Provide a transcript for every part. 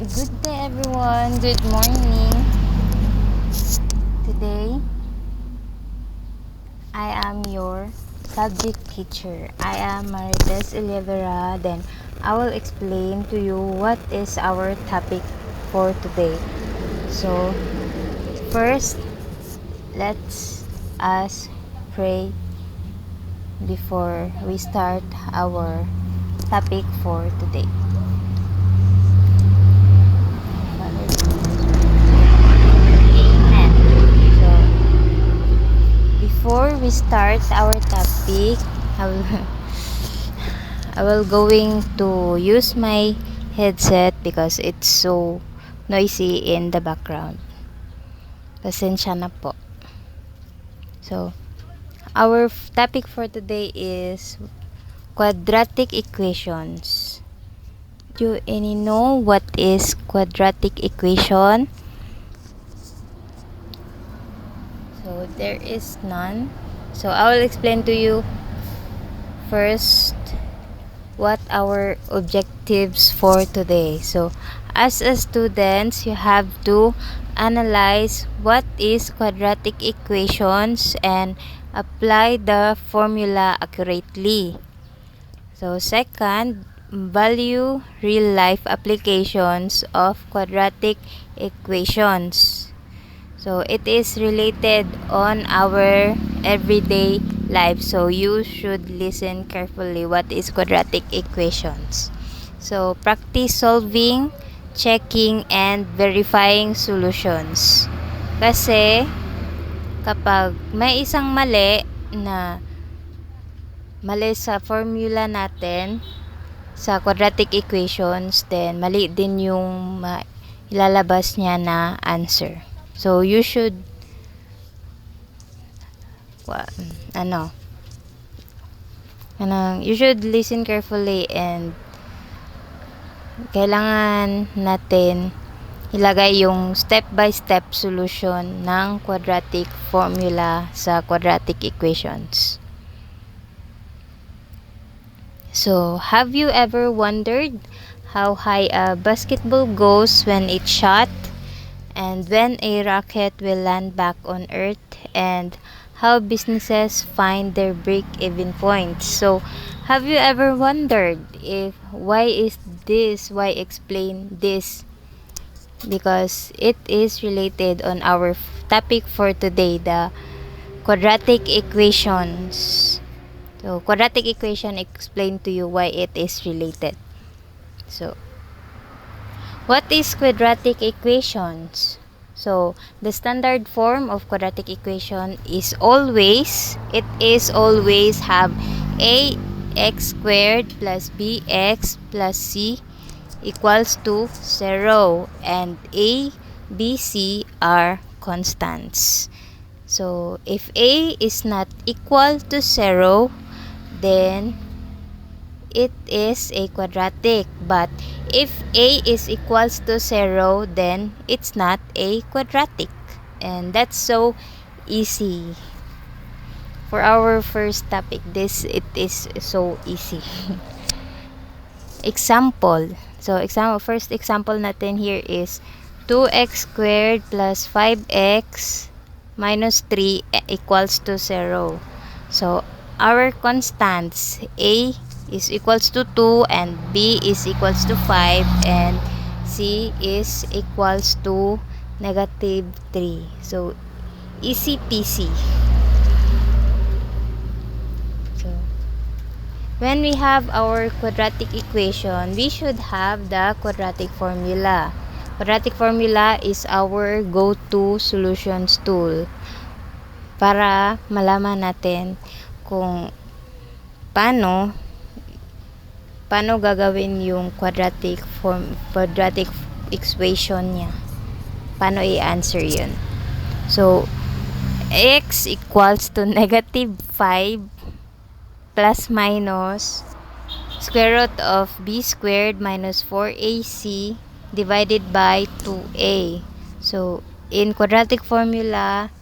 Good day everyone, good morning. Today, I am your subject teacher. I am Marites Elevera. Then, I will explain to you what is our topic for today. So, first, let's us pray before we start our topic for today. Amen. So, before we start our topic, I will, I will going to use my headset because it's so noisy in the background. Pasensya na po. So, our topic for today is quadratic equations. Do any know what is quadratic equation? So, there is none. So, I will explain to you first what our objectives for today. So, as a students, you have to analyze what is quadratic equations and apply the formula accurately. So, second, value real life applications of quadratic equations. So, it is related on our everyday life. So, you should listen carefully what is quadratic equations. So, practice solving, checking, and verifying solutions. Kasi, kapag may isang mali sa formula natin, sa quadratic equations, then mali din yung ilalabas niya na answer. So, you should you should listen carefully and kailangan natin ilagay yung step-by-step solution ng quadratic formula sa quadratic equations. So, have you ever wondered how high a basketball goes when it's shot? And when a rocket will land back on Earth, and how businesses find their break-even points. So, have you ever wondered why explain this? Because it is related on our topic for today, the quadratic equations. So, quadratic equation explain to you why it is related. So, what is quadratic equations? So, the standard form of quadratic equation is always have ax squared plus bx plus c equals to 0 and a, b, c are constants. So, if a is not equal to 0, then it is a quadratic. But if a is equals to 0, then it's not a quadratic. And that's so easy. For our first topic, it is so easy. Example. So, first example natin here is 2x squared plus 5x minus 3 equals to 0. So, our constants, a is equals to 2 and b is equals to 5 and c is equals to negative 3. So, easy peasy. So, when we have our quadratic equation, we should have the quadratic formula. Quadratic formula is our go-to solutions tool para malaman natin kung paano gagawin yung quadratic equation niya. Paano i-answer yun? So, x equals to negative 5 plus minus square root of b squared minus 4ac divided by 2a. So, in quadratic formula,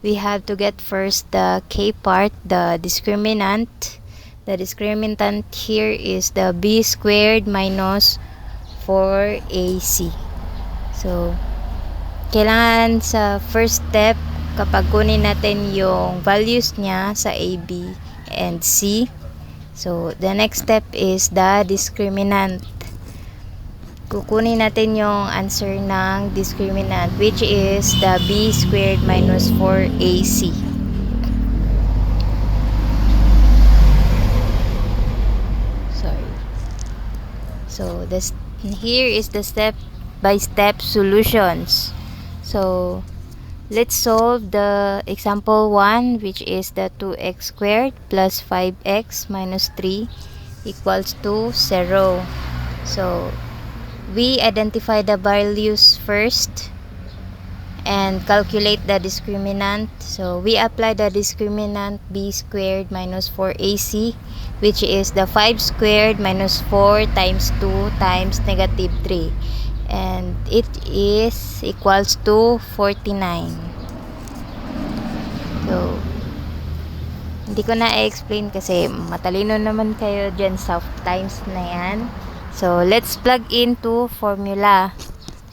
we have to get first the k part, the discriminant. The discriminant here is the b squared minus 4 AC. So, kailangan sa first step, kapag kunin natin yung values niya sa A, B, and C, so the next step is the discriminant. Kukunin natin yung answer ng discriminant, which is the B squared minus 4AC. So here is the step-by-step solutions. So let's solve the example 1, which is the 2x squared plus 5x minus 3 equals to 0. So we identify the values first and calculate the discriminant. So we apply the discriminant b squared minus 4ac, which is the 5 squared minus 4 times 2 times negative 3, and it is equals to 49. So hindi ko na i-explain kasi matalino naman kayo dyan sa times na yan. So let's plug into formula.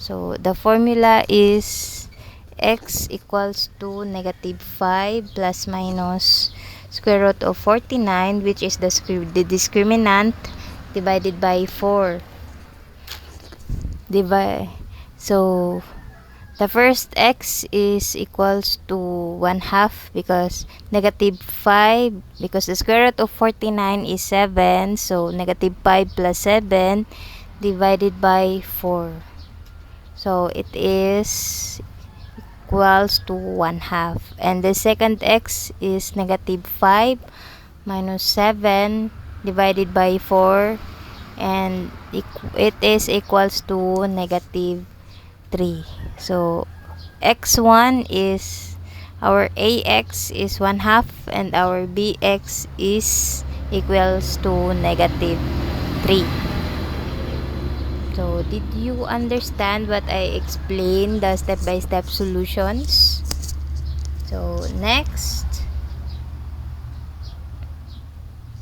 So the formula is x equals to negative 5 plus minus square root of 49, which is the discriminant, divided by 4. So the first x is equals to 1/2 because negative 5, because the square root of 49 is 7, so negative 5 plus 7 divided by 4. So it is equals to 1/2. And the second x is negative 5 minus 7 divided by 4, and it is equals to negative 3. So x1 is, our ax is 1/2 and our bx is equals to negative 3. So did you understand what I explained, the step-by-step solutions? So next,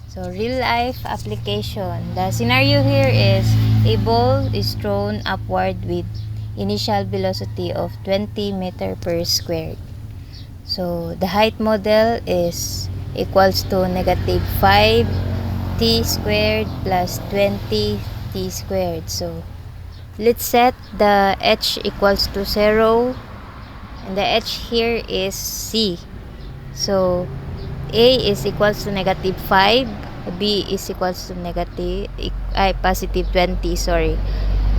so real life application. The scenario here is a ball is thrown upward with initial velocity of 20 meter per squared. So the height model is equals to negative 5 t squared plus 20 t squared. So let's set the h equals to 0, and the h here is c. So a is equals to negative 5, b is equals to positive 20, sorry.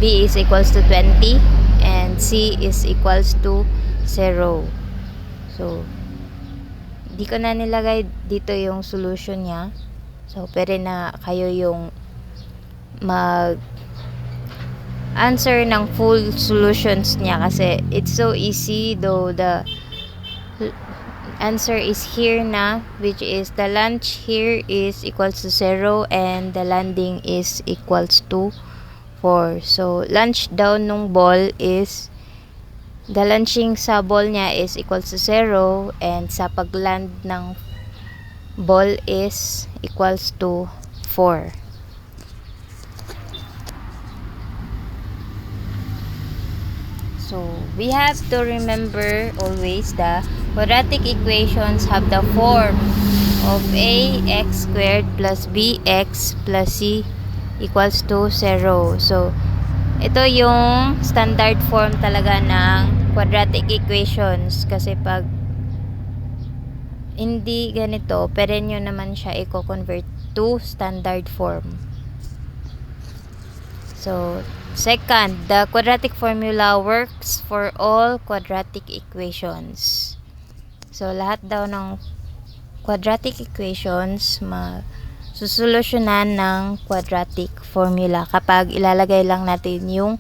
B is equals to 20 and c is equals to 0. So di ko na nilagay dito yung solution niya. So pwede na kayo yung mag answer ng full solutions niya kasi it's so easy, though the answer is here na, which is the launch here is equals to 0 and the landing is equals to 4. So launch down nung ball is, the launching sa ball niya is equals to 0, and sa pagland ng ball is equals to 4. So we have to remember always the quadratic equations have the form of ax squared plus bx plus c equals to 0. So ito yung standard form talaga ng quadratic equations, kasi pag hindi ganito, pwede nyo naman siya i-convert to standard form. So second, the quadratic formula works for all quadratic equations. So lahat daw ng quadratic equations susolusyonan ng quadratic formula kapag ilalagay lang natin yung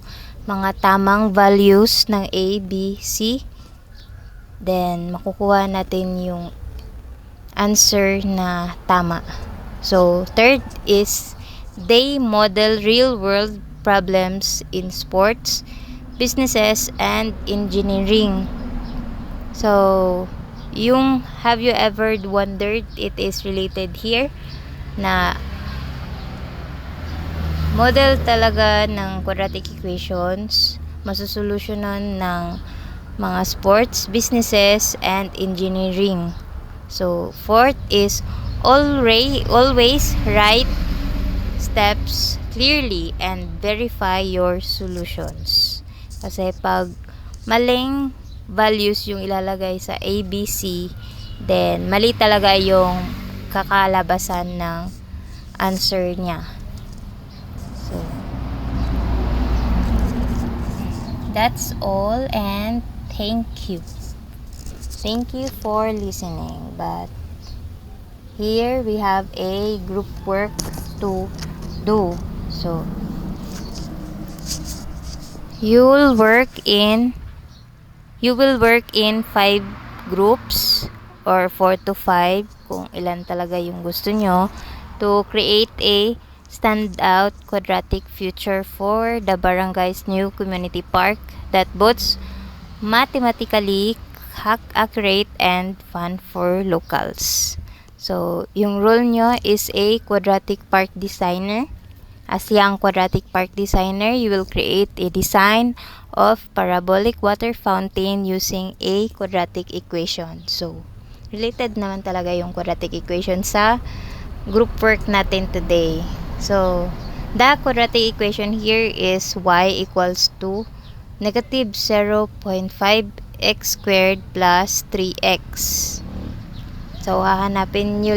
mga tamang values ng A, B, C, then makukuha natin yung answer na tama. So third is they model real world problems in sports, businesses, and engineering. So yung have you ever wondered, it is related here na model talaga ng quadratic equations, masusolusyonan ng mga sports, businesses, and engineering. So, fourth is always write steps clearly and verify your solutions. Kasi pag maling values yung ilalagay sa ABC, then mali talaga yung kakalabasan ng answer niya. So, that's all, and thank you. Thank you for listening. But here we have a group work to do. So, you will work in 5 groups or 4 to 5 kung ilan talaga yung gusto nyo to create a standout quadratic future for the barangay's new community park that both mathematically accurate and fun for locals. So, yung role nyo is a quadratic park designer. As young quadratic park designer, you will create a design of parabolic water fountain using a quadratic equation. So, related naman talaga yung quadratic equation sa group work natin today. So, the quadratic equation here is y equals to negative 0.5x squared plus 3x. So, hahanapin nyo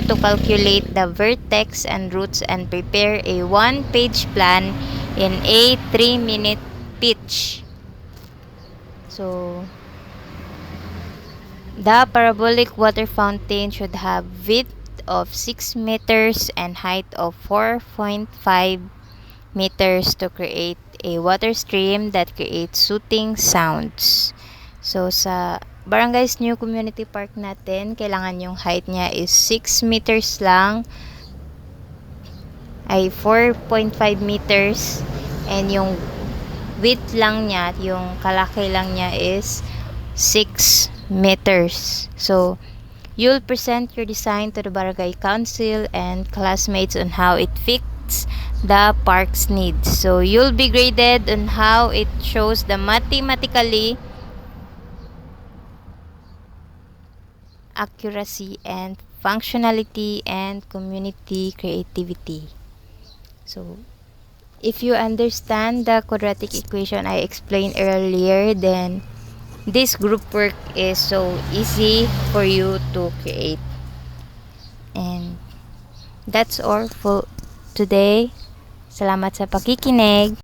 to calculate the vertex and roots and prepare a 1-page plan in a 3-minute pitch. So, the parabolic water fountain should have width of 6 meters and height of 4.5 meters to create a water stream that creates soothing sounds. So, sa Barangay's new community park natin, kailangan yung height niya is 6 meters lang, ay 4.5 meters, and yung width lang niya, yung kalaki lang niya is 6 meters. So, you'll present your design to the barangay council and classmates on how it fits the park's needs. So, you'll be graded on how it shows the mathematically accuracy and functionality and community creativity. So, if you understand the quadratic equation I explained earlier, then this group work is so easy for you to create. And that's all for today. Salamat sa pakikinig.